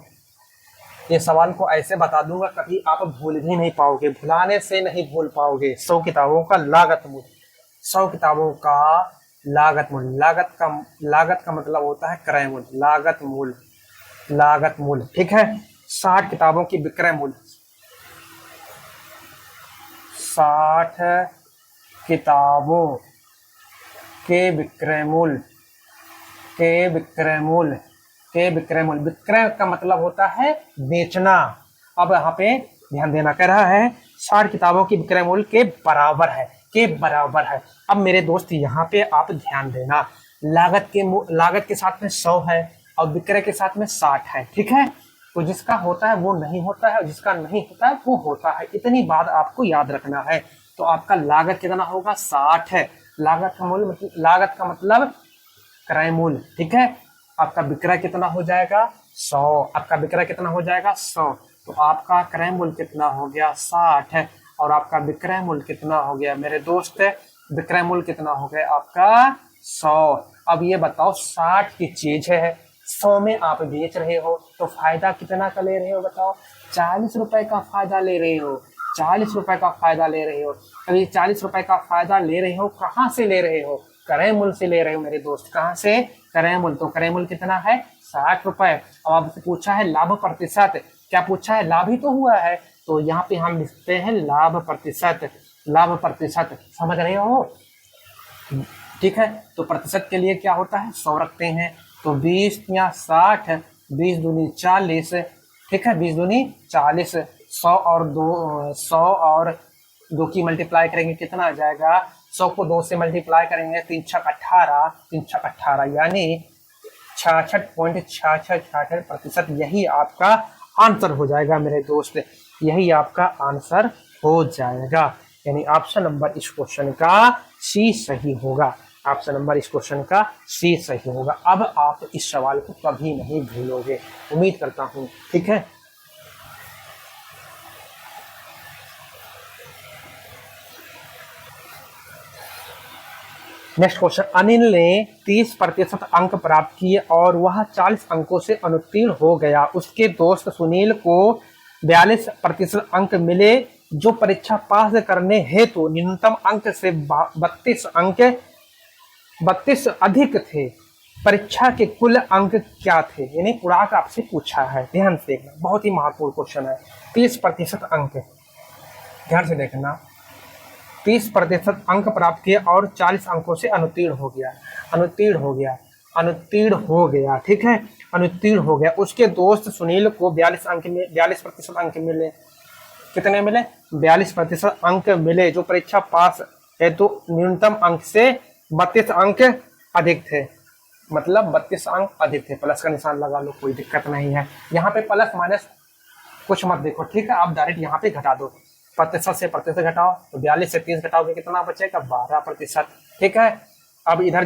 ये सवाल को ऐसे बता दूंगा कभी आप भूल भी नहीं पाओगे, भुलाने से नहीं भूल पाओगे। 100 किताबों का लागत मूल्य, 100 किताबों का लागत मूल्य, लागत का मतलब होता है क्रय मूल्य, लागत मूल्य, ठीक है। 60 किताबों की विक्रय मूल्य, 60 किताबों के विक्रय मूल्य, विक्रय का मतलब होता है बेचना। अब यहाँ पे ध्यान देना, कह रहा है 60 किताबों की विक्रय मूल्य के बराबर है, अब मेरे दोस्त यहाँ पे आप ध्यान देना, लागत के साथ में 100 है और विक्रय के साथ में 60 है, ठीक है। तो जिसका होता है वो नहीं होता है और जिसका नहीं होता है वो होता है, इतनी बात आपको याद रखना है। तो आपका लागत कितना होगा 60 है, लागत का मतलब क्रय मूल्य, ठीक है। आपका विक्रय कितना हो जाएगा 100, आपका विक्रय कितना हो जाएगा 100, तो आपका क्रय मूल्य कितना हो गया 60 है और आपका विक्रय मूल्य कितना हो गया मेरे दोस्त, विक्रय मूल्य कितना हो गया आपका 100। अब ये बताओ 60 की चीज है, 100 में आप बेच रहे हो तो फायदा कितना का ले रहे हो बताओ, 40 रुपए का फायदा ले रहे हो, 40 रुपए का फायदा ले रहे हो। अब ये 40 रुपए का फायदा ले रहे हो, कहाँ से ले रहे हो, क्रय मूल्य से ले रहे हो मेरे दोस्त, कहाँ से, क्रय मूल्य। तो क्रय मूल्य कितना है 60 रुपए। अब आपसे पूछा है लाभ प्रतिशत, क्या पूछा है, लाभ ही तो हुआ है, तो यहाँ पे हम लिखते हैं लाभ प्रतिशत, समझ रहे हो, ठीक है। तो प्रतिशत के लिए क्या होता है 100 रखते हैं, तो 20 या 60, 20 दूनी 40, ठीक है, 20 दूनी 40, 100 और 2 की मल्टीप्लाई करेंगे कितना आ जाएगा, 100 को 2 से मल्टीप्लाई करेंगे 3 छक 18, यानी 66.66% यही आपका आंसर हो जाएगा मेरे दोस्त, यही आपका आंसर हो जाएगा, यानी ऑप्शन नंबर इस क्वेश्चन का सी सही होगा, ऑप्शन नंबर इस क्वेश्चन का सी सही होगा। अब आप इस सवाल को कभी नहीं भूलोगे, उम्मीद करता हूं, ठीक है। नेक्स्ट क्वेश्चन, अनिल ने 30% अंक प्राप्त किए और वह 40 अंकों से अनुत्तीर्ण हो गया। उसके दोस्त सुनील को 42% अंक मिले, जो परीक्षा पास करने हेतु न्यूनतम अंक से 32 अधिक थे। परीक्षा के कुल अंक क्या थे, यानी उड़ाक आपसे पूछा है, ध्यान से देखना, बहुत ही महत्वपूर्ण क्वेश्चन है। 30% अंक, ध्यान से देखना, 30% अंक प्राप्त किए और 40 अंकों से अनुत्तीर्ण हो गया, ठीक है, अनुत्तीर्ण हो गया। उसके दोस्त सुनील को 42% अंक मिले, कितने मिले 42% अंक मिले, जो परीक्षा पास है तो न्यूनतम अंक से 32 अंक अधिक थे, मतलब 32 अंक अधिक थे, प्लस का निशान लगा लो, कोई दिक्कत नहीं है। यहाँ पे प्लस माइनस कुछ मत देखो, ठीक है, आप डायरेक्ट यहाँ पे घटा दो, प्रतिशत से प्रतिशत घटाओ, तो 42 से 30 घटाओगे कितना बचेगा 12%, ठीक है। अब इधर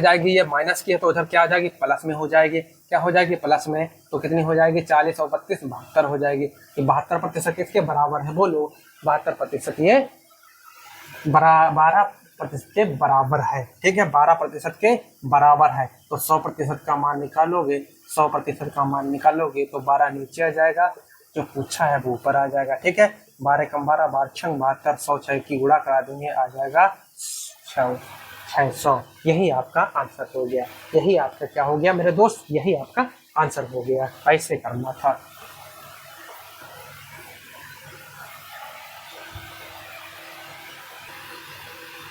जाएगी, ये माइनस की है तो उधर क्या आ जाएगी प्लस में हो जाएगी, क्या हो जाएगी प्लस में, तो कितनी हो जाएगी 40 और 32 72 हो जाएगी। तो 72% किसके बराबर है बोलो, 72% ये 12% के बराबर है, ठीक है, 12% के बराबर है। तो 100% का मान निकालोगे, 100% का मान निकालोगे तो 12 नीचे आ जाएगा, जो पूछा है वो ऊपर आ जाएगा, ठीक है। 12 कम 12, 12 छंग 72, 100 6 की गुणा करा देंगे, आ जाएगा 600। यही आपका आंसर हो गया, यही आपका क्या हो गया मेरे दोस्त, यही आपका आंसर हो गया, ऐसे करना था।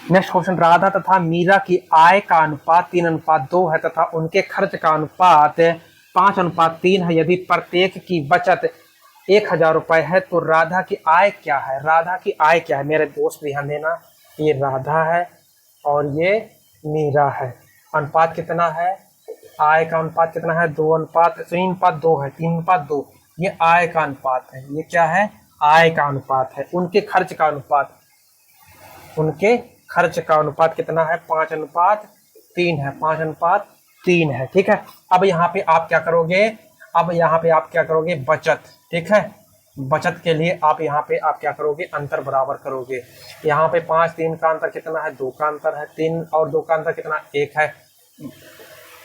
नेक्स्ट क्वेश्चन, राधा तथा मीरा की आय का अनुपात 3:2 है तथा उनके खर्च का अनुपात 5:3 है। यदि प्रत्येक की बचत 1000 रुपए है तो राधा की आय क्या है? राधा की आय क्या है मेरे दोस्त, ध्यान देना। ये राधा है और ये मीरा है। अनुपात कितना है? आय का अनुपात कितना है? 3:2 है। 3:2 ये आय का अनुपात है। ये क्या है? आय का अनुपात है। उनके खर्च का अनुपात, उनके खर्च का अनुपात कितना है? 5:3 है। 5:3 है। ठीक है। अब यहाँ पे आप क्या करोगे? अब यहाँ पे आप क्या करोगे? बचत। ठीक है। बचत के लिए आप यहाँ पे आप क्या करोगे? अंतर बराबर करोगे। यहाँ पे 5-3 का अंतर कितना है? 2 का अंतर है। 3 और 2 का अंतर कितना? 1 है।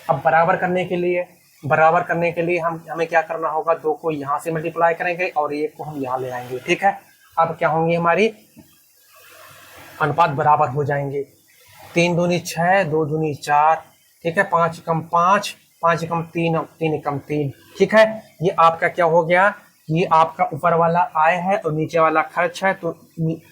अब बराबर करने के लिए हमें क्या करना होगा? 2 को यहाँ से मल्टीप्लाई करेंगे और 1 को हम यहाँ ले आएंगे। ठीक है। अब क्या होंगी? हमारी अनुपात बराबर हो जाएंगे। 3 दूनी 6, 2 दूनी 4। ठीक है। 5 कम 5, 5 कम 3, 3 कम 3। ठीक है। ये आपका क्या हो गया? ये आपका ऊपर वाला आय है और नीचे वाला खर्च है, तो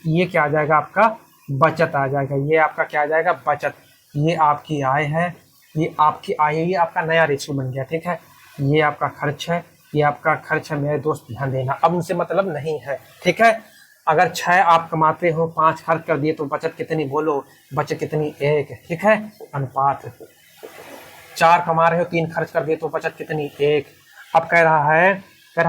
ये क्या आ जाएगा? आपका बचत आ जाएगा। ये आपका क्या आ जाएगा? बचत। ये आपकी आय है, ये आपकी आय है, ये आपका नया रेशियो बन गया। ठीक है। ये आपका खर्च है, ये आपका खर्च है मेरे दोस्त, ध्यान देना। अब उनसे मतलब नहीं है। ठीक है। अगर 6 आप कमाते हो, 5 खर्च कर दिए तो बचत कितनी? बोलो, बचत कितनी? 1। ठीक है। अनुपात 4 कमा रहे हो, 3 खर्च कर दिए तो बचत कितनी? 1। अब कह रहा है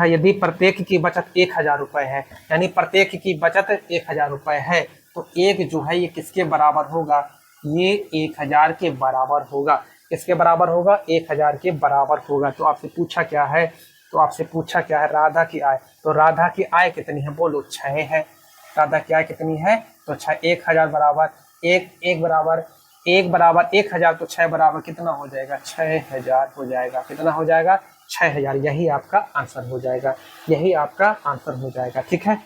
यदि प्रत्येक की बचत 1000 रुपए है, यानी प्रत्येक की बचत 1000 रुपए है, तो एक जो है ये किसके बराबर होगा? ये 1000 के बराबर होगा। किसके बराबर होगा? 1000 के बराबर होगा। तो आपसे पूछा क्या है? राधा की आय। तो राधा की आय कितनी है? बोलो, 6 है। राधा की आय कितनी है? तो 6। 1000 बराबर 1 बराबर 1000, तो 6 बराबर कितना हो जाएगा? 6000 हो जाएगा। कितना हो जाएगा? 6000। यही आपका आंसर हो जाएगा। यही आपका आंसर हो जाएगा। ठीक है।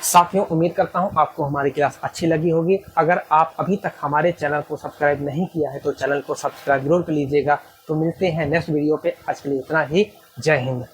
साथियों, उम्मीद करता हूं आपको हमारी क्लास अच्छी लगी होगी। अगर आप अभी तक हमारे चैनल को सब्सक्राइब नहीं किया है तो चैनल को सब्सक्राइब जरूर कर लीजिएगा। तो मिलते हैं नेक्स्ट वीडियो पे। आज के लिए इतना ही। जय हिंद।